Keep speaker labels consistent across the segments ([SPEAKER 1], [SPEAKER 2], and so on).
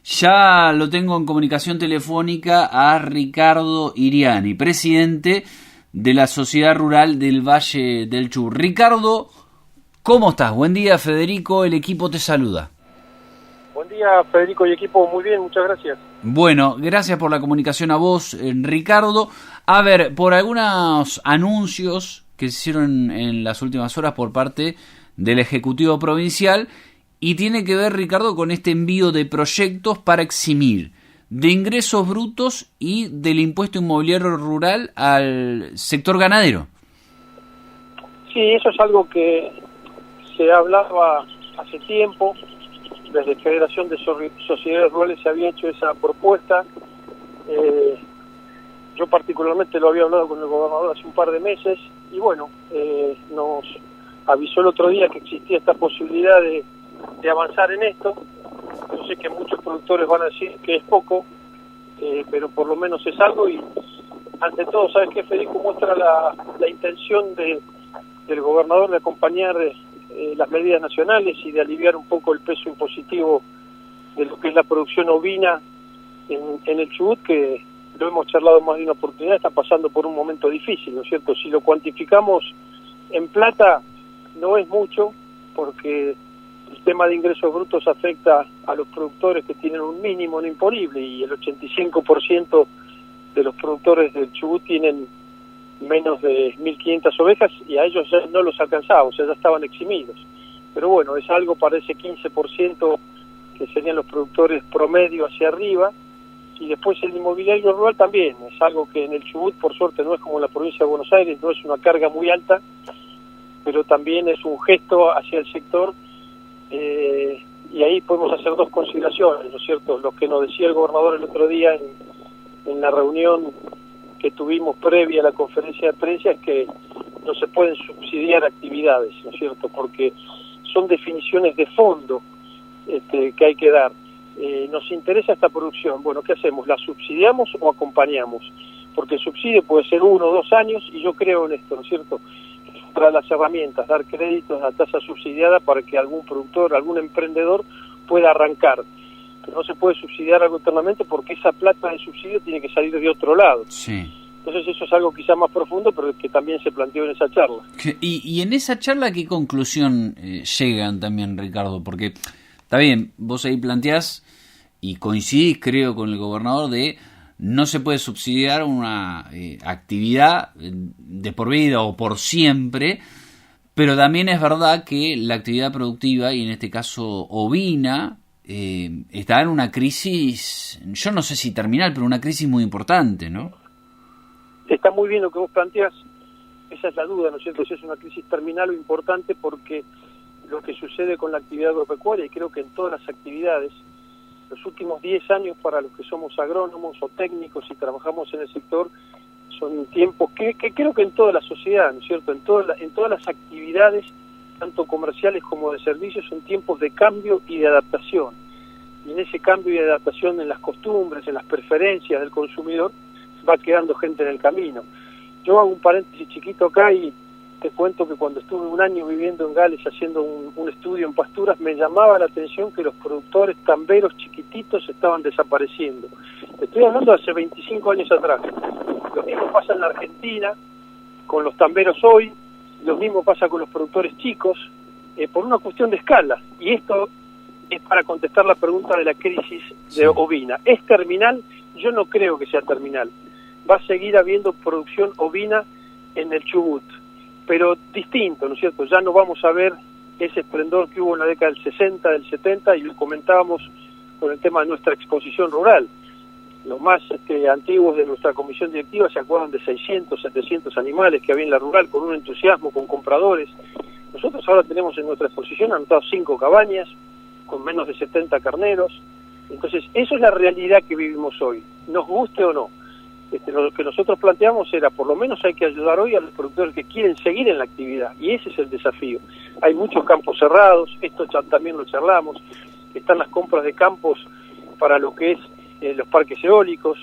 [SPEAKER 1] Ya lo tengo en comunicación telefónica a Ricardo Iriani, presidente de la Sociedad Rural del Valle del Chubut. Ricardo, ¿cómo estás? Buen día, Federico, el equipo te saluda.
[SPEAKER 2] Buen día, Federico y equipo, muy bien, muchas gracias.
[SPEAKER 1] Bueno, gracias por la comunicación a vos, Ricardo. A ver, por algunos anuncios que se hicieron en las últimas horas por parte del Ejecutivo Provincial, y tiene que ver, Ricardo, con este envío de proyectos para eximir de ingresos brutos y del impuesto inmobiliario rural al sector ganadero.
[SPEAKER 2] Sí, eso es algo que se hablaba hace tiempo. Desde Federación de Sociedades Rurales se había hecho esa propuesta. Yo particularmente lo había hablado con el gobernador hace un par de meses y bueno, nos avisó el otro día que existía esta posibilidad de avanzar en esto. Yo sé que muchos productores van a decir que es poco, pero por lo menos es algo. Y ante todo, ¿sabes qué, Federico? Muestra la intención del gobernador de acompañar las medidas nacionales y de aliviar un poco el peso impositivo de lo que es la producción ovina en el Chubut, que lo hemos charlado más de una oportunidad, está pasando por un momento difícil, ¿no es cierto? Si lo cuantificamos en plata, no es mucho, porque el tema de ingresos brutos afecta a los productores que tienen un mínimo no imponible, y el 85% de los productores del Chubut tienen menos de 1.500 ovejas, y a ellos ya no los alcanzaba, o sea, ya estaban eximidos. Pero bueno, es algo para ese 15% que serían los productores promedio hacia arriba. Y después el inmobiliario rural también, es algo que en el Chubut, por suerte, no es como en la provincia de Buenos Aires, no es una carga muy alta, pero también es un gesto hacia el sector. Y ahí podemos hacer dos consideraciones, ¿no es cierto? Lo que nos decía el gobernador el otro día en la reunión que tuvimos previa a la conferencia de prensa, es que no se pueden subsidiar actividades, ¿no es cierto? Porque son definiciones de fondo que hay que dar. Nos interesa esta producción, bueno, ¿qué hacemos? ¿La subsidiamos o acompañamos? Porque el subsidio puede ser 1 o 2 años, y yo creo en esto, ¿no es cierto? Para las herramientas, dar créditos a tasa subsidiada para que algún productor, algún emprendedor pueda arrancar. Pero no se puede subsidiar algo eternamente, porque esa plata de subsidio tiene que salir de otro lado.
[SPEAKER 1] Sí.
[SPEAKER 2] Entonces eso es algo quizá más profundo, pero que también se planteó en esa charla.
[SPEAKER 1] Y en esa charla, ¿qué conclusión llegan también, Ricardo? Porque está bien, vos ahí planteás y coincidís, creo, con el gobernador de no se puede subsidiar una actividad de por vida o por siempre, pero también es verdad que la actividad productiva, y en este caso ovina, está en una crisis, yo no sé si terminal, pero una crisis muy importante, ¿no?
[SPEAKER 2] Está muy bien lo que vos planteás, esa es la duda, ¿no es cierto? Si es una crisis terminal o importante, porque lo que sucede con la actividad agropecuaria, y creo que en todas las actividades, los últimos 10 años para los que somos agrónomos o técnicos y trabajamos en el sector, son tiempos que creo que en toda la sociedad, ¿no es cierto? En todas las actividades, tanto comerciales como de servicios, son tiempos de cambio y de adaptación. Y en ese cambio y adaptación en las costumbres, en las preferencias del consumidor, va quedando gente en el camino. Yo hago un paréntesis chiquito acá y te cuento que cuando estuve un año viviendo en Gales haciendo un estudio en pasturas, me llamaba la atención que los productores tamberos chiquititos estaban desapareciendo. Estoy hablando de hace 25 años atrás. Lo mismo pasa en la Argentina con los tamberos hoy, lo mismo pasa con los productores chicos, por una cuestión de escala. Y esto es para contestar la pregunta de la crisis de ovina. ¿Es terminal? Yo no creo que sea terminal. Va a seguir habiendo producción ovina en el Chubut, pero distinto, ¿no es cierto? Ya no vamos a ver ese esplendor que hubo en la década del 60, del 70, y lo comentábamos con el tema de nuestra exposición rural. Los más antiguos de nuestra comisión directiva se acuerdan de 600, 700 animales que había en la rural, con un entusiasmo, con compradores. Nosotros ahora tenemos en nuestra exposición anotados 5 cabañas, con menos de 70 carneros. Entonces, eso es la realidad que vivimos hoy, nos guste o no. Lo que nosotros planteamos era, por lo menos hay que ayudar hoy a los productores que quieren seguir en la actividad, y ese es el desafío. Hay muchos campos cerrados, esto también lo charlamos, están las compras de campos para lo que es los parques eólicos,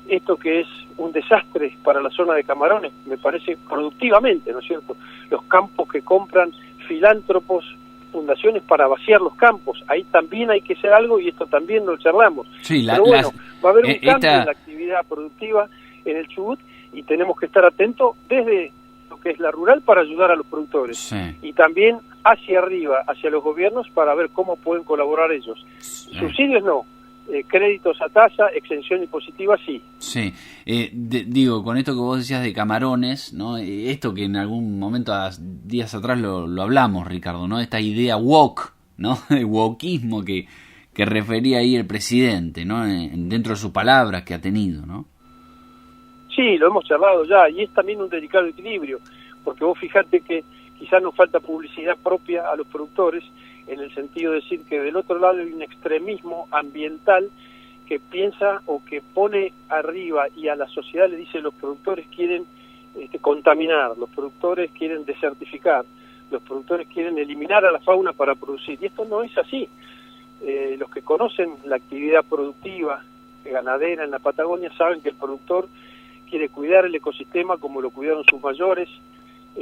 [SPEAKER 2] esto que es un desastre para la zona de Camarones, me parece productivamente, ¿no es cierto? Los campos que compran filántropos fundaciones para vaciar los campos. Ahí también hay que hacer algo y esto también lo charlamos.
[SPEAKER 1] Sí,
[SPEAKER 2] pero bueno, va a haber un cambio en la actividad productiva en el Chubut y tenemos que estar atentos desde lo que es la rural para ayudar a los productores.
[SPEAKER 1] Sí.
[SPEAKER 2] Y también hacia arriba, hacia los gobiernos para ver cómo pueden colaborar ellos.
[SPEAKER 1] Sí.
[SPEAKER 2] Subsidios no. Créditos a tasa, exención impositiva, sí.
[SPEAKER 1] Sí, digo, con esto que vos decías de camarones, ¿no? Esto que en algún momento, días atrás lo hablamos, Ricardo, ¿no? Esta idea woke, ¿no? De wokeismo que refería ahí el presidente, ¿no? Dentro de sus palabras que ha tenido, ¿no?
[SPEAKER 2] Sí, lo hemos charlado ya, y es también un delicado equilibrio, porque vos fijate que quizás nos falta publicidad propia a los productores, en el sentido de decir que del otro lado hay un extremismo ambiental que piensa o que pone arriba y a la sociedad le dice los productores quieren contaminar, los productores quieren desertificar, los productores quieren eliminar a la fauna para producir, y esto no es así. Los que conocen la actividad productiva ganadera en la Patagonia saben que el productor quiere cuidar el ecosistema como lo cuidaron sus mayores,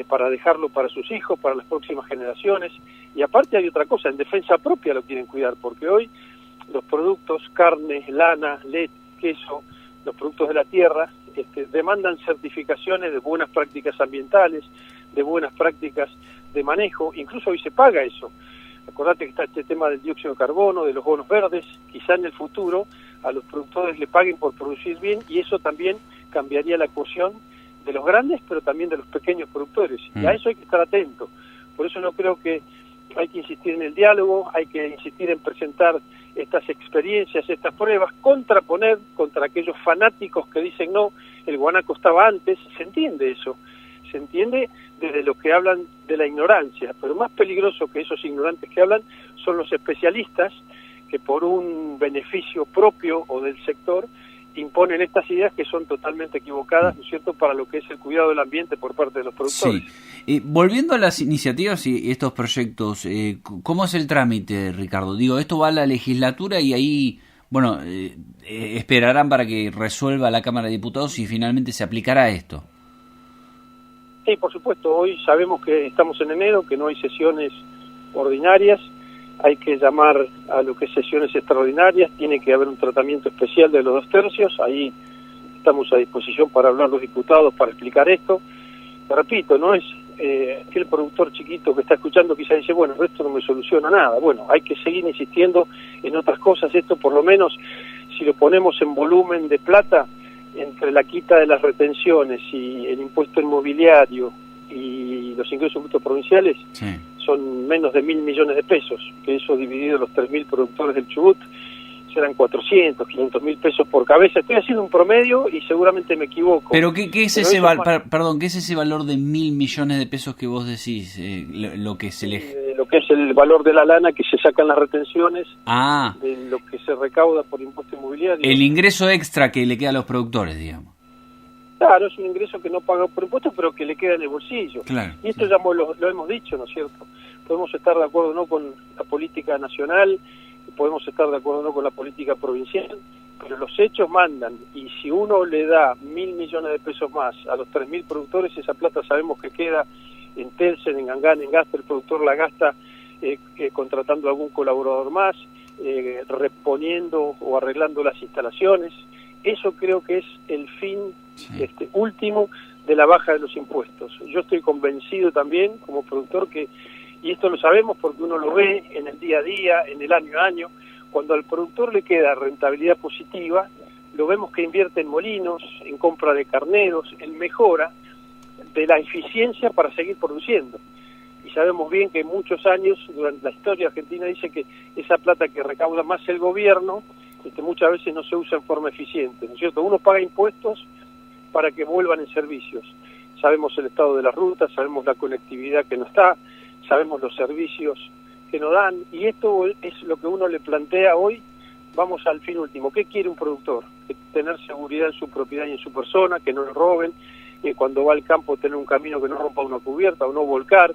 [SPEAKER 2] para dejarlo para sus hijos, para las próximas generaciones, y aparte hay otra cosa, en defensa propia lo quieren cuidar, porque hoy los productos, carne, lana, leche, queso, los productos de la tierra, demandan certificaciones de buenas prácticas ambientales, de buenas prácticas de manejo, incluso hoy se paga eso. Acordate que está este tema del dióxido de carbono, de los bonos verdes, quizá en el futuro a los productores le paguen por producir bien, y eso también cambiaría la ecuación de los grandes, pero también de los pequeños productores. Y a eso hay que estar atento. Por eso yo creo que hay que insistir en el diálogo, hay que insistir en presentar estas experiencias, estas pruebas, contraponer contra aquellos fanáticos que dicen no, el guanaco estaba antes. Se entiende eso, se entiende desde los que hablan de la ignorancia, pero más peligroso que esos ignorantes que hablan son los especialistas que por un beneficio propio o del sector imponen estas ideas que son totalmente equivocadas, ¿no es cierto?, para lo que es el cuidado del ambiente por parte de los productores.
[SPEAKER 1] Sí. Volviendo a las iniciativas y estos proyectos, ¿cómo es el trámite, Ricardo? Digo, esto va a la legislatura y ahí, bueno, esperarán para que resuelva la Cámara de Diputados y finalmente se aplicará esto.
[SPEAKER 2] Sí, por supuesto, hoy sabemos que estamos en enero, que no hay sesiones ordinarias, hay que llamar a lo que es sesiones extraordinarias, tiene que haber un tratamiento especial de los 2/3, ahí estamos a disposición para hablar los diputados, para explicar esto. Te repito, no es aquel productor chiquito que está escuchando quizá dice, bueno, esto no me soluciona nada. Bueno, hay que seguir insistiendo en otras cosas, esto por lo menos, si lo ponemos en volumen de plata, entre la quita de las retenciones y el impuesto inmobiliario y los ingresos brutos provinciales, sí, son menos de 1.000 millones de pesos, que eso dividido los 3.000 productores del Chubut serán 400, 500 mil pesos por cabeza. Estoy haciendo un promedio y seguramente me equivoco.
[SPEAKER 1] Pero ¿qué es ¿qué es ese valor de 1.000 millones de pesos que vos decís? Lo que se
[SPEAKER 2] lo que es el valor de la lana que se sacan las retenciones,
[SPEAKER 1] de
[SPEAKER 2] lo que se recauda por impuesto inmobiliario.
[SPEAKER 1] El ingreso extra que le queda a los productores, digamos.
[SPEAKER 2] Claro, es un ingreso que no paga por impuestos, pero que le queda en el bolsillo.
[SPEAKER 1] Claro,
[SPEAKER 2] y esto ya lo hemos dicho, ¿no es cierto? Podemos estar de acuerdo o no con la política nacional, podemos estar de acuerdo o no con la política provincial, pero los hechos mandan, y si uno le da 1.000 millones de pesos más a los 3.000 productores, esa plata sabemos que queda en Telsen, en Gangán, en Gasta, el productor la gasta contratando a algún colaborador más, reponiendo o arreglando las instalaciones. Eso creo que es el fin último de la baja de los impuestos. Yo estoy convencido también, como productor, y esto lo sabemos porque uno lo ve en el día a día, en el año a año, cuando al productor le queda rentabilidad positiva, lo vemos que invierte en molinos, en compra de carneros, en mejora de la eficiencia para seguir produciendo. Y sabemos bien que muchos años, durante la historia argentina, dice que esa plata que recauda más el gobierno, muchas veces no se usa en forma eficiente, ¿no es cierto? Uno paga impuestos para que vuelvan en servicios. Sabemos el estado de las rutas, sabemos la conectividad que no está, sabemos los servicios que no dan, y esto es lo que uno le plantea hoy. Vamos al fin último. ¿Qué quiere un productor? Tener seguridad en su propiedad y en su persona, que no le roben, que cuando va al campo tener un camino que no rompa una cubierta o no volcar,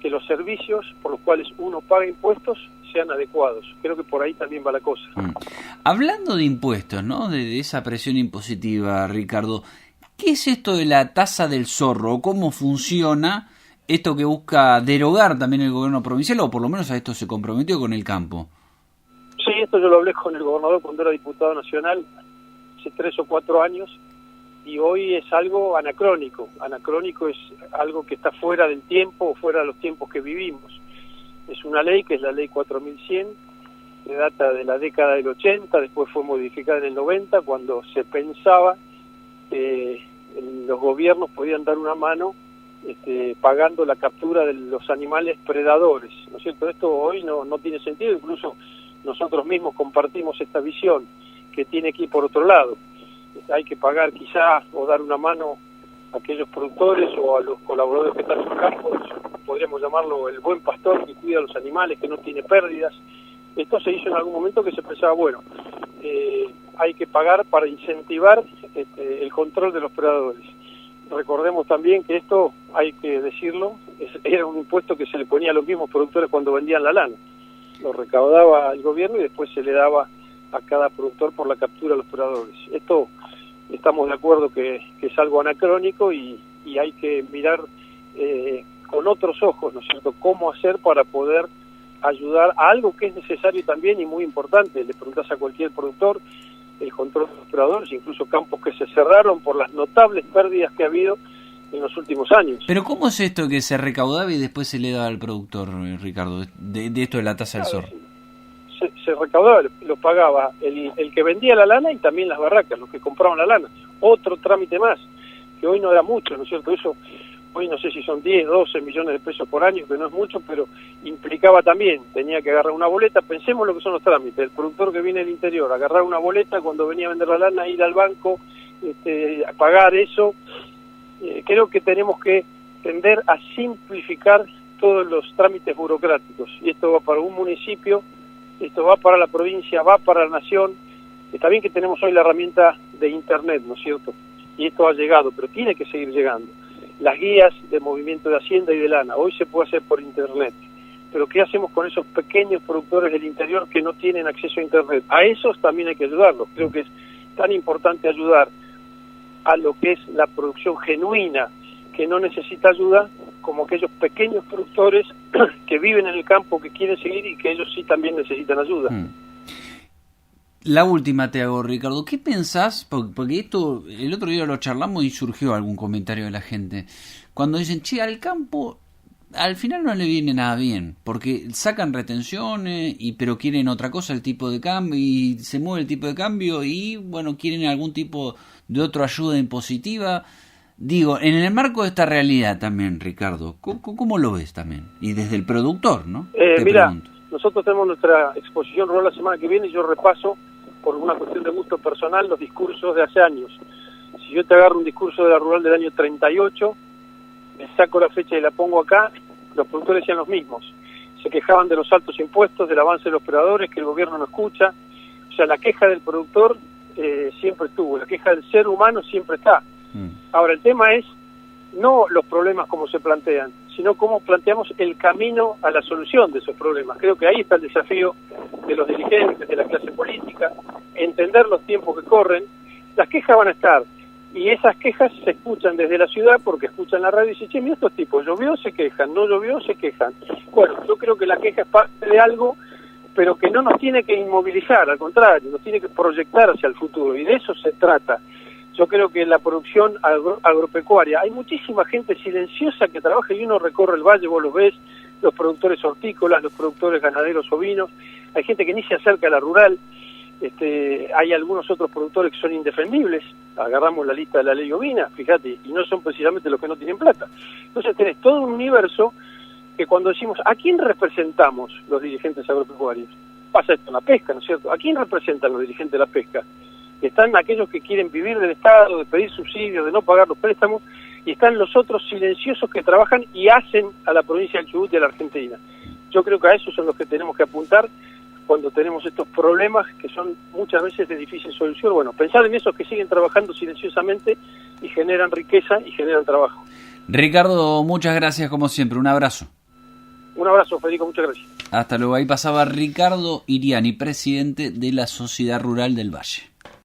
[SPEAKER 2] que los servicios por los cuales uno paga impuestos sean adecuados. Creo que por ahí también va la cosa.
[SPEAKER 1] Hablando de impuestos, ¿no? De esa presión impositiva, Ricardo, ¿qué es esto de la tasa del zorro? ¿Cómo funciona? esto que busca derogar también el gobierno provincial, o por lo menos a esto se comprometió con el campo.
[SPEAKER 2] Sí, esto yo lo hablé con el gobernador cuando era diputado nacional, hace 3 o 4 años, y hoy es algo anacrónico. Anacrónico es algo que está fuera del tiempo o fuera de los tiempos que vivimos. Es una ley que es la ley 4100, que data de la década del 80, después fue modificada en el 90, cuando se pensaba que los gobiernos podían dar una mano pagando la captura de los animales predadores, ¿no es cierto? Esto hoy no tiene sentido, incluso nosotros mismos compartimos esta visión, que tiene que ir por otro lado. Hay que pagar quizás o dar una mano a aquellos productores o a los colaboradores que están en los campos, podríamos llamarlo el buen pastor que cuida a los animales, que no tiene pérdidas. Esto se hizo en algún momento que se pensaba, bueno, hay que pagar para incentivar el control de los predadores. Recordemos también que esto, hay que decirlo, era un impuesto que se le ponía a los mismos productores cuando vendían la lana. Lo recaudaba el gobierno y después se le daba a cada productor por la captura de los predadores. Esto estamos de acuerdo que es algo anacrónico y hay que mirar con otros ojos, ¿no es cierto?, cómo hacer para poder ayudar a algo que es necesario también y muy importante. Le preguntás a cualquier productor, el control de los predadores, incluso campos que se cerraron por las notables pérdidas que ha habido en los últimos años.
[SPEAKER 1] Pero ¿cómo es esto que se recaudaba y después se le daba al productor, Ricardo, de esto de la tasa del SOR?
[SPEAKER 2] Se recaudaba, lo pagaba el que vendía la lana y también las barracas, los que compraban la lana. Otro trámite más, que hoy no era mucho, ¿no es cierto? Eso, hoy no sé si son 10, 12 millones de pesos por año, que no es mucho, pero implicaba también, tenía que agarrar una boleta. Pensemos lo que son los trámites. El productor que viene del interior, agarrar una boleta cuando venía a vender la lana, ir al banco, a pagar eso. Creo que tenemos que tender a simplificar todos los trámites burocráticos. Y esto va para un municipio, esto va para la provincia, va para la nación. Está bien que tenemos hoy la herramienta de Internet, ¿no es cierto? Y esto ha llegado, pero tiene que seguir llegando. Las guías de movimiento de Hacienda y de lana, hoy se puede hacer por Internet. Pero ¿qué hacemos con esos pequeños productores del interior que no tienen acceso a Internet? A esos también hay que ayudarlos. Creo que es tan importante ayudar a lo que es la producción genuina, que no necesita ayuda, como aquellos pequeños productores que viven en el campo, que quieren seguir y que ellos sí también necesitan ayuda.
[SPEAKER 1] La última te hago, Ricardo. ¿Qué pensás? Porque esto, el otro día lo charlamos y surgió algún comentario de la gente. Cuando dicen, che, al campo al final no le viene nada bien, porque sacan retenciones, pero quieren otra cosa, el tipo de cambio, y se mueve el tipo de cambio, y bueno, quieren algún tipo de otra ayuda impositiva. Digo, en el marco de esta realidad también, Ricardo, ¿cómo lo ves también? Y desde el productor, ¿no?
[SPEAKER 2] Mira, nosotros tenemos nuestra exposición rural la semana que viene y yo repaso, por una cuestión de gusto personal, los discursos de hace años. Si yo te agarro un discurso de la rural del año 38, me saco la fecha y la pongo acá, los productores decían los mismos. Se quejaban de los altos impuestos, del avance de los predadores, que el gobierno no escucha. O sea, la queja del productor siempre estuvo, la queja del ser humano siempre está. Ahora, el tema es no los problemas como se plantean, sino cómo planteamos el camino a la solución de esos problemas. Creo que ahí está el desafío de los dirigentes, de la clase política, entender los tiempos que corren. Las quejas van a estar, y esas quejas se escuchan desde la ciudad porque escuchan la radio y dicen, che, mira estos tipos, llovió, se quejan, no llovió, se quejan. Bueno, yo creo que la queja es parte de algo, pero que no nos tiene que inmovilizar, al contrario, nos tiene que proyectar hacia el futuro, y de eso se trata. Yo creo que en la producción agropecuaria hay muchísima gente silenciosa que trabaja, y uno recorre el valle, vos los ves, los productores hortícolas, los productores ganaderos ovinos, hay gente que ni se acerca a la rural. Hay algunos otros productores que son indefendibles, agarramos la lista de la ley ovina, fíjate, y no son precisamente los que no tienen plata. Entonces tenés todo un universo que cuando decimos, ¿a quién representamos los dirigentes agropecuarios? Pasa esto en la pesca, ¿no es cierto? ¿A quién representan los dirigentes de la pesca? Están aquellos que quieren vivir del Estado, de pedir subsidios, de no pagar los préstamos, y están los otros silenciosos que trabajan y hacen a la provincia del Chubut y a la Argentina. Yo creo que a esos son los que tenemos que apuntar cuando tenemos estos problemas que son muchas veces de difícil solución. Bueno, pensar en esos que siguen trabajando silenciosamente y generan riqueza y generan trabajo.
[SPEAKER 1] Ricardo, muchas gracias como siempre. Un abrazo.
[SPEAKER 2] Un abrazo, Federico, muchas gracias.
[SPEAKER 1] Hasta luego. Ahí pasaba Ricardo Iriani, presidente de la Sociedad Rural del Valle.